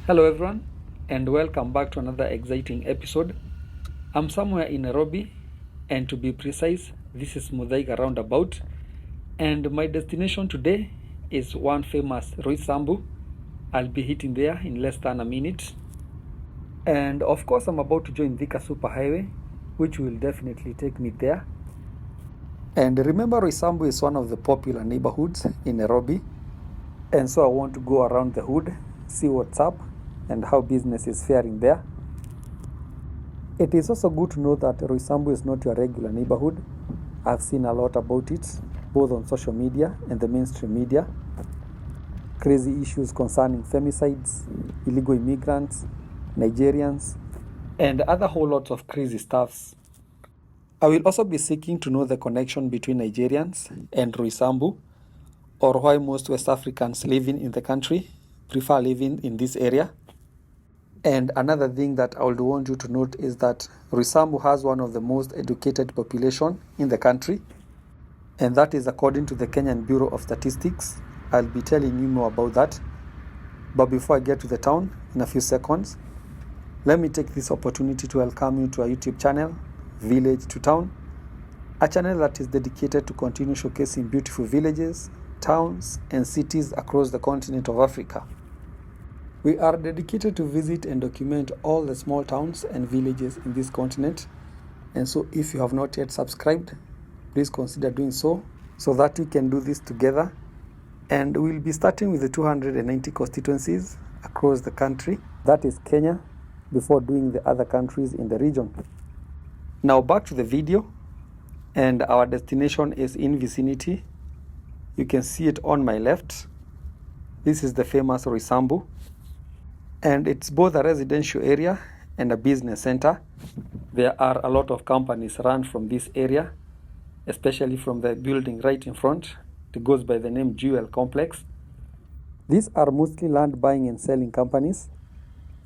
Hello everyone, and welcome back to another exciting episode. I'm somewhere in Nairobi, and to be precise, this is Muthaiga roundabout, and my destination today is one famous Roysambu. I'll be hitting there in less than a minute. And of course, I'm about to join Thika Superhighway, which will definitely take me there. And remember, Roysambu is one of the popular neighborhoods in Nairobi, and so I want to go around the hood, see what's up, and how business is faring there. It is also good to know that Roysambu is not your regular neighborhood. I've seen a lot about it, both on social media and the mainstream media. Crazy issues concerning femicides, illegal immigrants, Nigerians, and other whole lots of crazy stuffs. I will also be seeking to know the connection between Nigerians and Roysambu, or why most West Africans living in the country prefer living in this area. And another thing that I would want you to note is that Roysambu has one of the most educated population in the country, and that is according to the Kenyan Bureau of Statistics. I'll be telling you more about that. But before I get to the town in a few seconds, let me take this opportunity to welcome you to our YouTube channel, Village to Town, a channel that is dedicated to continue showcasing beautiful villages, towns, and cities across the continent of Africa. We are dedicated to visit and document all the small towns and villages in this continent. And so if you have not yet subscribed, please consider doing so that we can do this together. And we'll be starting with the 290 constituencies across the country. That is Kenya, before doing the other countries in the region. Now back to the video, and our destination is in vicinity. You can see it on my left. This is the famous Roysambu, and it's both a residential area and a business center. There are a lot of companies run from this area, especially from the building right in front. It goes by the name Jewel Complex. These are mostly land buying and selling companies.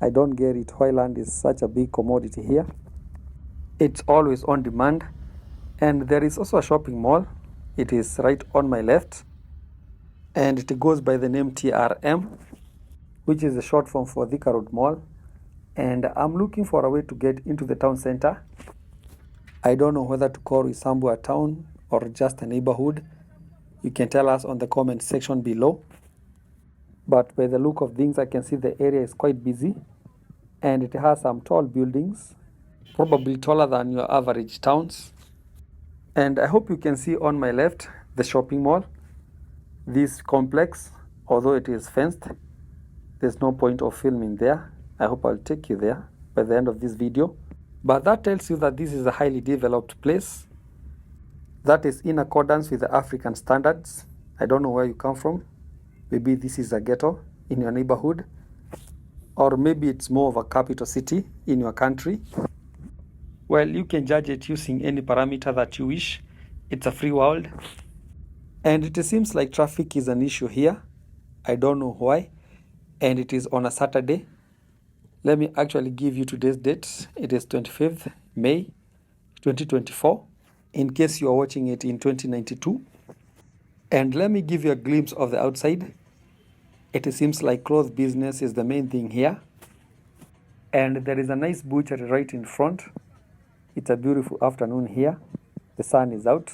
I don't get it why land is such a big commodity here. It's always on demand. And there is also a shopping mall. It is right on my left, and it goes by the name TRM, which is the short form for Thika Road Mall. And I'm looking for a way to get into the town center. I don't know whether to call Roysambu a town or just a neighborhood. You can tell us on the comment section below. But by the look of things, I can see the area is quite busy, and it has some tall buildings, probably taller than your average towns. And I hope you can see on my left the shopping mall. This complex, although it is fenced, there's no point of filming there. I hope I'll take you there by the end of this video. But that tells you that this is a highly developed place that is in accordance with the African standards. I don't know where you come from. Maybe this is a ghetto in your neighborhood, or maybe it's more of a capital city in your country. Well, you can judge it using any parameter that you wish. It's a free world. And it seems like traffic is an issue here. I don't know why. And it is on a Saturday. Let me actually give you today's date. It is 25th May 2024, in case you are watching it in 2092. And let me give you a glimpse of the outside. It seems like clothes business is the main thing here. And there is a nice butchery right in front. It's a beautiful afternoon here. The sun is out.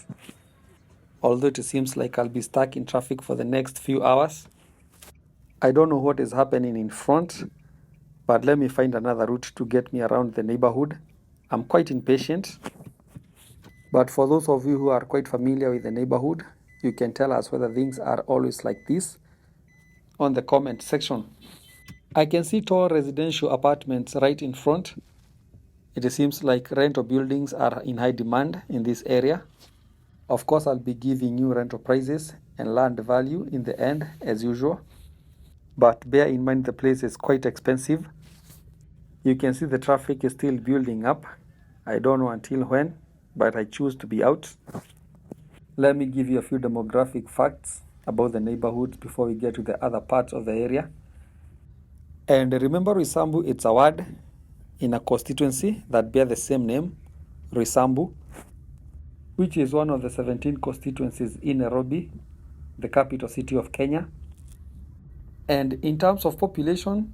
Although it seems like I'll be stuck in traffic for the next few hours. I don't know what is happening in front, but let me find another route to get me around the neighborhood. I'm quite impatient. But for those of you who are quite familiar with the neighborhood, you can tell us whether things are always like this on the comment section. I can see tall residential apartments right in front. It seems like rental buildings are in high demand in this area. Of course, I'll be giving you rental prices and land value in the end, as usual. But bear in mind the place is quite expensive. You can see the traffic is still building up. I don't know until when, but I choose to be out. Let me give you a few demographic facts about the neighborhood before we get to the other parts of the area. And remember, Roysambu, it's a ward in a constituency that bear the same name, Roysambu, which is one of the 17 constituencies in Nairobi, the capital city of Kenya. And in terms of population,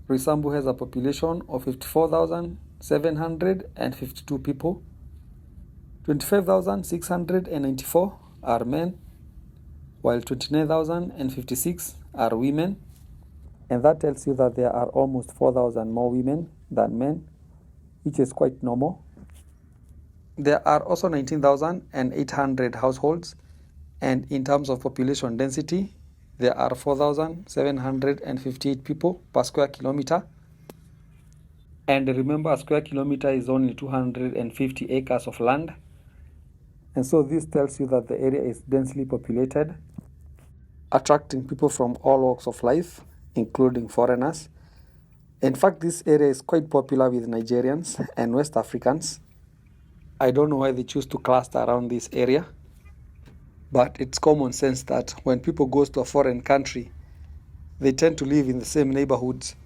Roysambu has a population of 54,752 people. 25,694 are men, while 29,056 are women. And that tells you that there are almost 4,000 more women than men, which is quite normal. There are also 19,800 households, and in terms of population density, there are 4,758 people per square kilometer. And remember, a square kilometer is only 250 acres of land. And so this tells you that the area is densely populated, attracting people from all walks of life, including foreigners. In fact, this area is quite popular with Nigerians and West Africans. I don't know why they choose to cluster around this area, but it's common sense that when people go to a foreign country, they tend to live in the same neighborhoods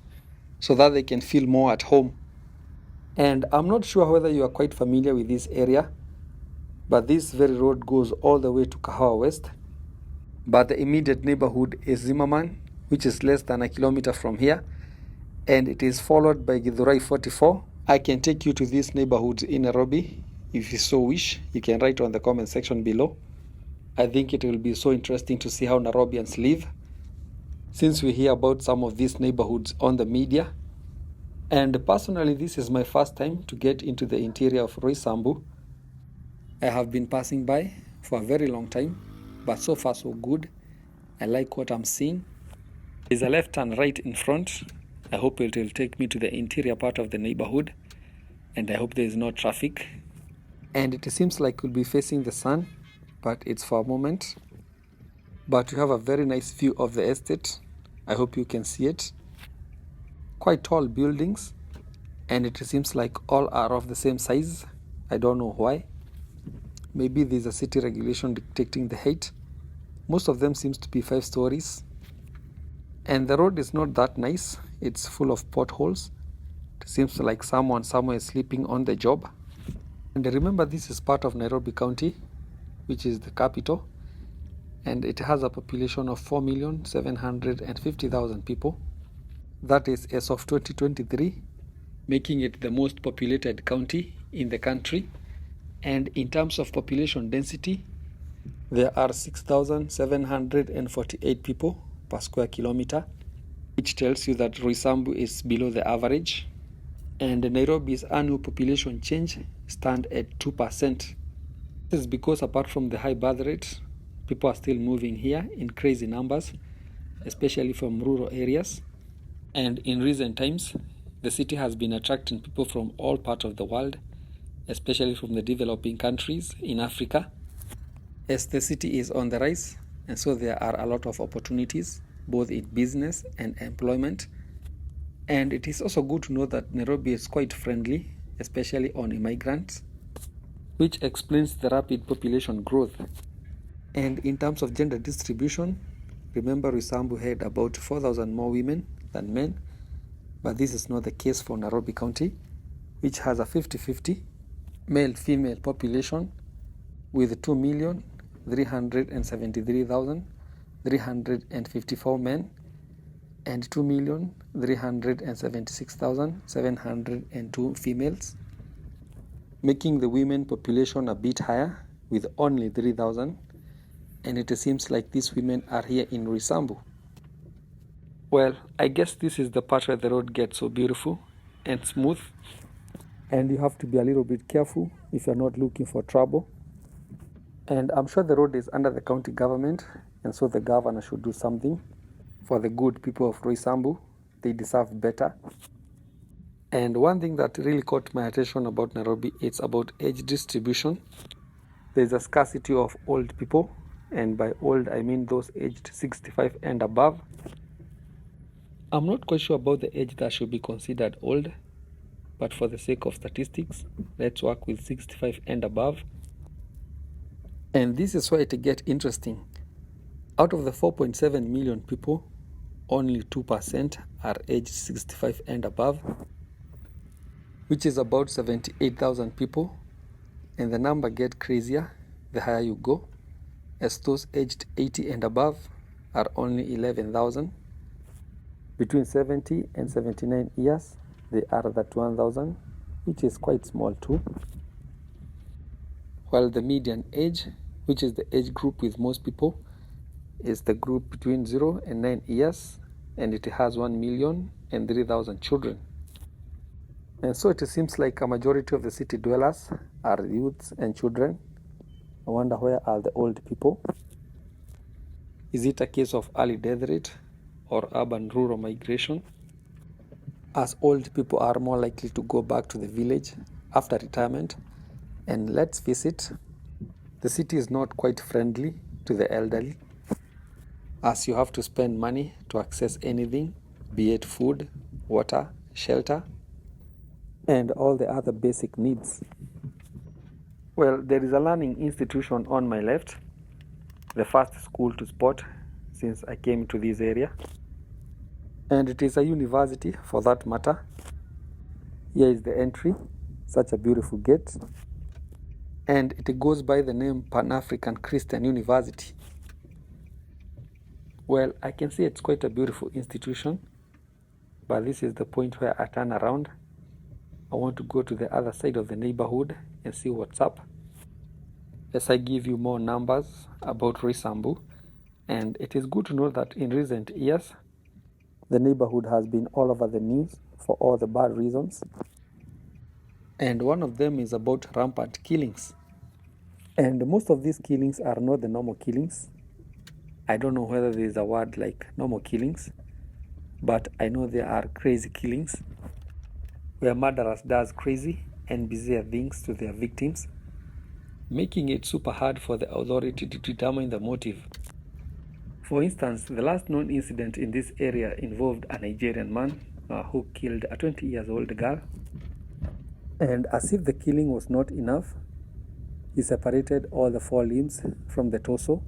so that they can feel more at home. And I'm not sure whether you are quite familiar with this area, but this very road goes all the way to Kahawa West. But the immediate neighborhood is Zimmerman, which is less than a kilometer from here, and it is followed by Githurai 44. I can take you to these neighborhoods in Nairobi. If you so wish, you can write on the comment section below. I think it will be so interesting to see how Nairobians live, since we hear about some of these neighborhoods on the media. And personally, this is my first time to get into the interior of Roysambu. I have been passing by for a very long time, but so far so good. I like what I'm seeing. There's a left turn right in front. I hope it will take me to the interior part of the neighborhood, and I hope there is no traffic. And it seems like we'll be facing the sun, but it's for a moment. But we have a very nice view of the estate. I hope you can see it. Quite tall buildings, and it seems like all are of the same size. I don't know why. Maybe there's a city regulation dictating the height. Most of them seems to be 5 stories. And the road is not that nice. It's full of potholes. It seems like someone somewhere is sleeping on the job. And remember, this is part of Nairobi County, which is the capital, and it has a population of 4,750,000 people. That is as of 2023, making it the most populated county in the country. And in terms of population density, there are 6,748 people per square kilometer, which tells you that Roysambu is below the average. And Nairobi's annual population change stand at 2%. This is because apart from the high birth rate, people are still moving here in crazy numbers, especially from rural areas. And in recent times, the city has been attracting people from all parts of the world, especially from the developing countries in Africa, as the city is on the rise, and so there are a lot of opportunities, both in business and employment. And it is also good to know that Nairobi is quite friendly, especially on immigrants, which explains the rapid population growth. And in terms of gender distribution, remember Roysambu had about 4,000 more women than men, but this is not the case for Nairobi County, which has a 50-50 male-female population with 2,373,354 men and 2,376,702 females, making the women population a bit higher with only 3,000, and it seems like these women are here in Roysambu. Well, I guess this is the part where the road gets so beautiful and smooth, and you have to be a little bit careful if you're not looking for trouble. And I'm sure the road is under the county government, and so the governor should do something for the good people of Roysambu. They deserve better. And one thing that really caught my attention about Nairobi, it's about age distribution. There's a scarcity of old people, and by old I mean those aged 65 and above. I'm not quite sure about the age that should be considered old, but for the sake of statistics, let's work with 65 and above. And this is where it gets interesting. Out of the 4.7 million people, only 2% are aged 65 and above, which is about 78,000 people. And the number gets crazier the higher you go, as those aged 80 and above are only 11,000. Between 70 and 79 years, they are that 1,000, which is quite small too. While the median age, which is the age group with most people, is the group between 0 and 9 years, and it has 1,003,000 children. And so it seems like a majority of the city dwellers are youths and children. I wonder, where are the old people? Is it a case of early death rate or urban-rural migration? As old people are more likely to go back to the village after retirement, and let's face it, the city is not quite friendly to the elderly, as you have to spend money to access anything, be it food, water, shelter, and all the other basic needs. Well, there is a learning institution on my left, the first school to spot since I came to this area, and it is a university for that matter. Here is the entry, such a beautiful gate, and it goes by the name Pan-African Christian University. Well, I can see it's quite a beautiful institution, but this is the point where I turn around. I want to go to the other side of the neighborhood and see what's up, as I give you more numbers about Roysambu. And it is good to know that in recent years, the neighborhood has been all over the news for all the bad reasons. And one of them is about rampant killings. And most of these killings are not the normal killings. I don't know whether there is a word like normal killings, but I know there are crazy killings, where murderers does crazy and bizarre things to their victims, making it super hard for the authority to determine the motive. For instance, the last known incident in this area involved a Nigerian man who killed a 20-year-old girl. And as if the killing was not enough, he separated all the 4 limbs from the torso,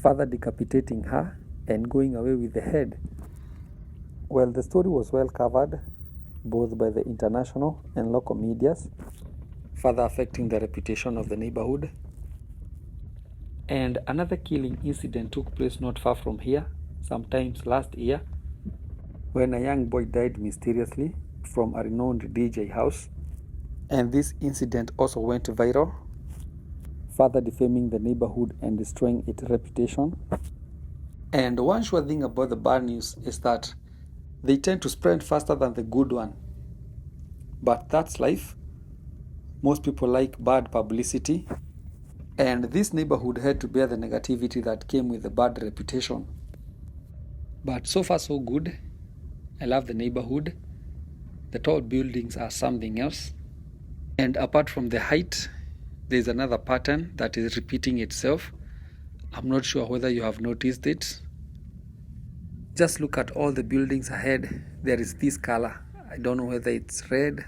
further decapitating her and going away with the head. Well, the story was well covered, both by the international and local medias, further affecting the reputation of the neighborhood. And another killing incident took place not far from here, sometimes last year, when a young boy died mysteriously from a renowned DJ house. And this incident also went viral, further defaming the neighborhood and destroying its reputation. And one sure thing about the bad news is that they tend to spread faster than the good one. But that's life. Most people like bad publicity, and this neighborhood had to bear the negativity that came with the bad reputation. But so far so good. I love the neighborhood. The tall buildings are something else. And apart from the height, there's another pattern that is repeating itself. I'm not sure whether you have noticed it. Just look at all the buildings ahead. There is this color. I don't know whether it's red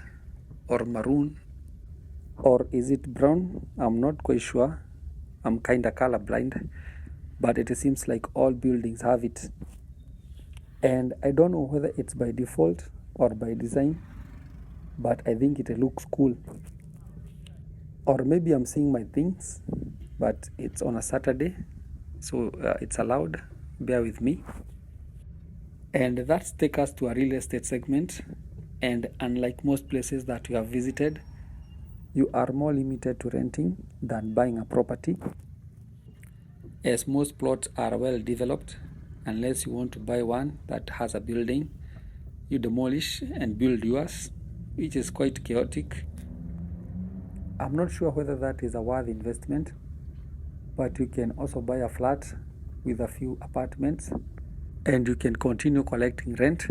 or maroon, or is it brown? I'm not quite sure. I'm kinda colorblind, but it seems like all buildings have it. And I don't know whether it's by default or by design, but I think it looks cool. Or maybe I'm seeing my things, but it's on a Saturday, so it's allowed. Bear with me. And that takes us to a real estate segment. And unlike most places that we have visited, you are more limited to renting than buying a property, as most plots are well developed. Unless you want to buy one that has a building, you demolish and build yours, which is quite chaotic. I'm not sure whether that is a worthy investment, but you can also buy a flat with a few apartments and you can continue collecting rent.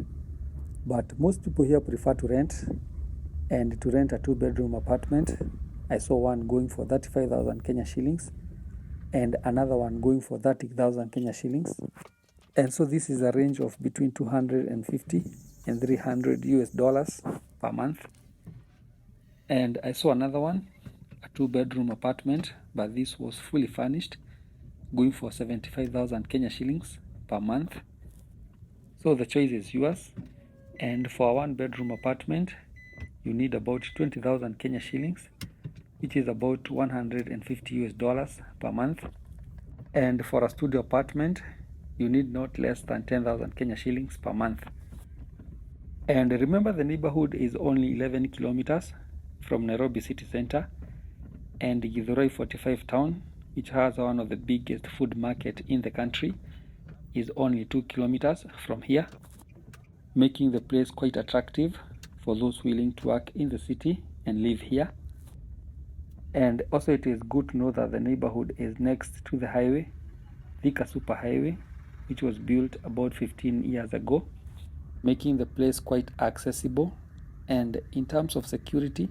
But most people here prefer to rent, and to rent a 2-bedroom apartment. I saw one going for 35,000 Kenya shillings and another one going for 30,000 Kenya shillings. And so this is a range of between 250 and 300 US dollars per month. And I saw another one, a 2-bedroom apartment, but this was fully furnished, going for 75,000 Kenya shillings per month. So the choice is yours. And for a 1-bedroom apartment, you need about 20,000 Kenya shillings, which is about 150 US dollars per month. And for a studio apartment, you need not less than 10,000 Kenya shillings per month. And remember, the neighborhood is only 11 kilometers from Nairobi city center, and Githurai 45 town, which has one of the biggest food market in the country, is only 2 kilometers from here, making the place quite attractive for those willing to work in the city and live here. And also it is good to know that the neighborhood is next to the highway, Thika Super Highway, which was built about 15 years ago, making the place quite accessible. And in terms of security,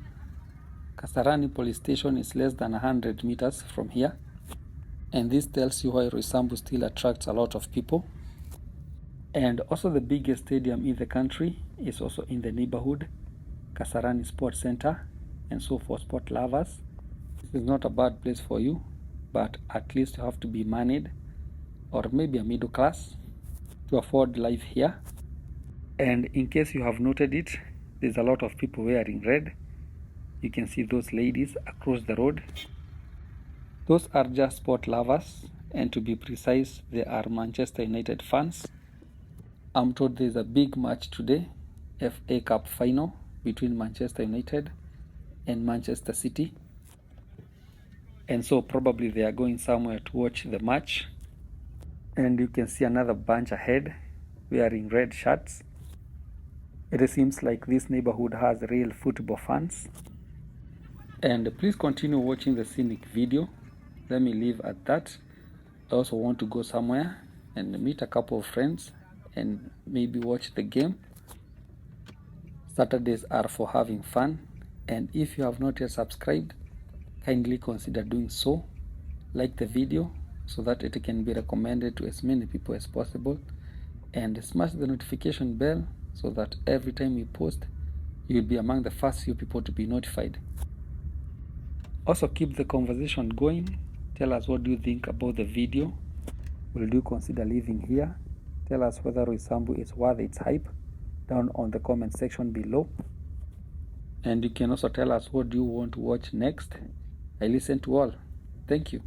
Kasarani police station is less than 100 meters from here, and this tells you why Roysambu still attracts a lot of people. And also the biggest stadium in the country is also in the neighborhood, Kasarani Sports Center. And so for sport lovers, this is not a bad place for you, but at least you have to be married or maybe a middle class to afford life here. And in case you have noted it, there's a lot of people wearing red. You can see those ladies across the road. Those are just sport lovers, and to be precise, they are Manchester United fans. I'm told there's a big match today, FA Cup final between Manchester United and Manchester City. And so probably they are going somewhere to watch the match. And you can see another bunch ahead wearing red shirts. It seems like this neighborhood has real football fans. And please continue watching the scenic video. Let me leave at that. I also want to go somewhere and meet a couple of friends and maybe watch the game. Saturdays are for having fun, and if you have not yet subscribed, kindly consider doing so. Like the video so that it can be recommended to as many people as possible, and smash the notification bell so that every time we post, you will be among the first few people to be notified. Also keep the conversation going. Tell us, what do you think about the video? Will you consider living here? Tell us whether Roysambu is worth its hype down on the comment section below. And you can also tell us what do you want to watch next. I listen to all. Thank you.